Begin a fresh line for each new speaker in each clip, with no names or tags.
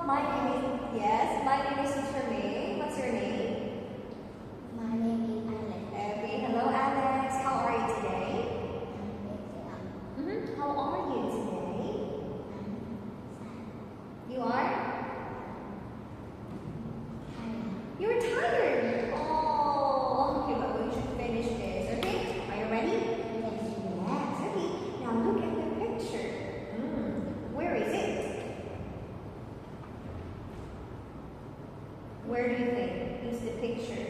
My name is, yes, my name is Teacher May. What's your name?
My name is Alex.
Okay, hello Alex. How are you today? How are you today? You are? You're tired. Oh, okay, but we should finish this, okay? Are you ready? Yes, okay. Now look at the picture. Where is it? Where do you think is the picture?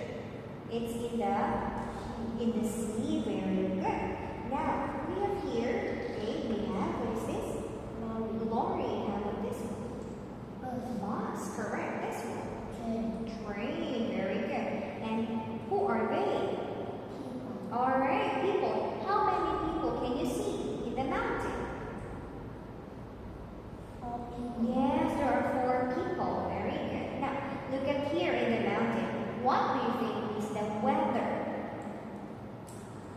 It's in the sea. Very good. Now we have here, okay, we have, what is this? Lorry. How about this one? Bus, correct. This one. Train. Very good. And who are they? Alright, people. How many people can you see in the mountain? Yes, there are 4 people. Very good. Now, look up here in the mountain. What do you think is the weather?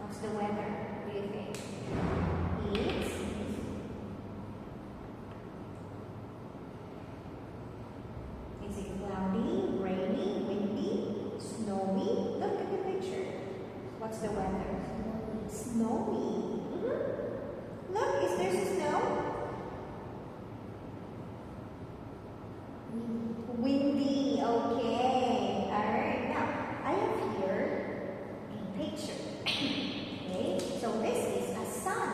What's the weather? What do you think? Is it cloudy, rainy, windy, snowy? Look at the picture. What's the weather? Snowy. Look, is there snow? Windy, okay. Alright, now I have here a picture. Okay, so this is a sun.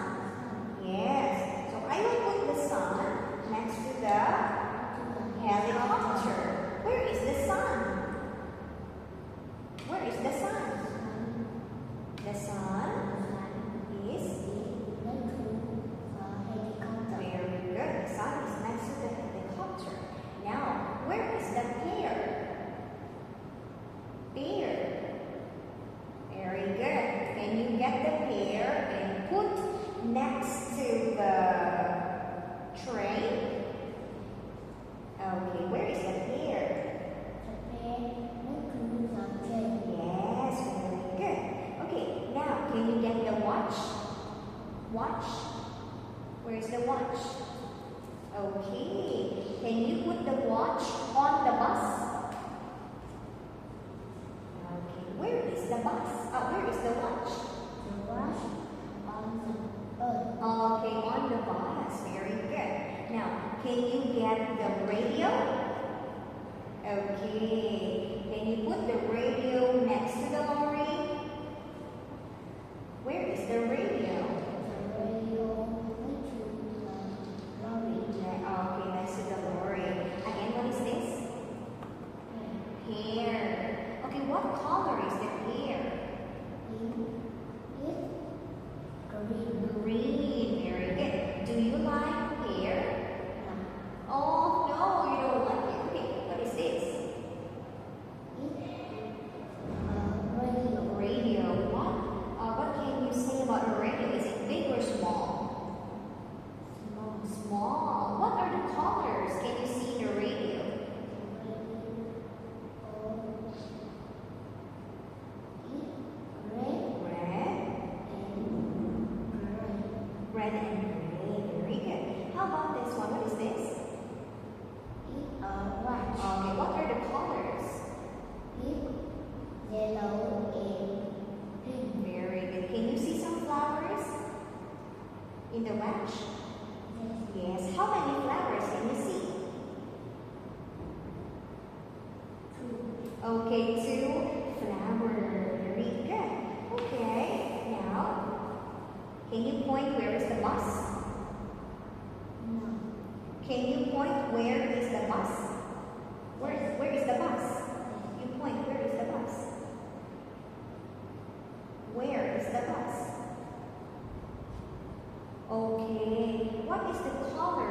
Yes, so I will put the sun next to the helicopter. Where is the sun? Where is the sun? The sun is very good. The sun is next to the helicopter. Now, where is the pear? Pear. Very good. Can you get the pear and put next to the train? Okay, where is the pear? Yes, very good. Okay, now can you get the watch? Watch? Where is the watch? Okay, can you put the watch on the bus? Okay, where is the bus? Where is the watch? Okay, on the bus. Very good. Now, can you get the radio? Okay, can you put the radio next to the lorry? Where is the radio? Okay, next to the lorry. Again, what is this? Hair. Okay, what color is the hair? Green. Very good. Do you like hair? Oh, no, you don't like it. Okay, what is this? Radio. What can you say about a radio? Is it big or small? Small. What are the colors can you see in the radio? Red and gray. Very good. How about this one? What is this?
Watch.
Okay, what are the colors?
Yellow and green.
Very good. Can you see some flowers in the watch? Yes. How many flowers can you see?
2.
Okay, 2 flowers. Very good. Okay, now can you point where is the bus?
No.
Can you point where is the bus? Where is the bus? You point, where is the bus? Where is the bus? Okay, what is the color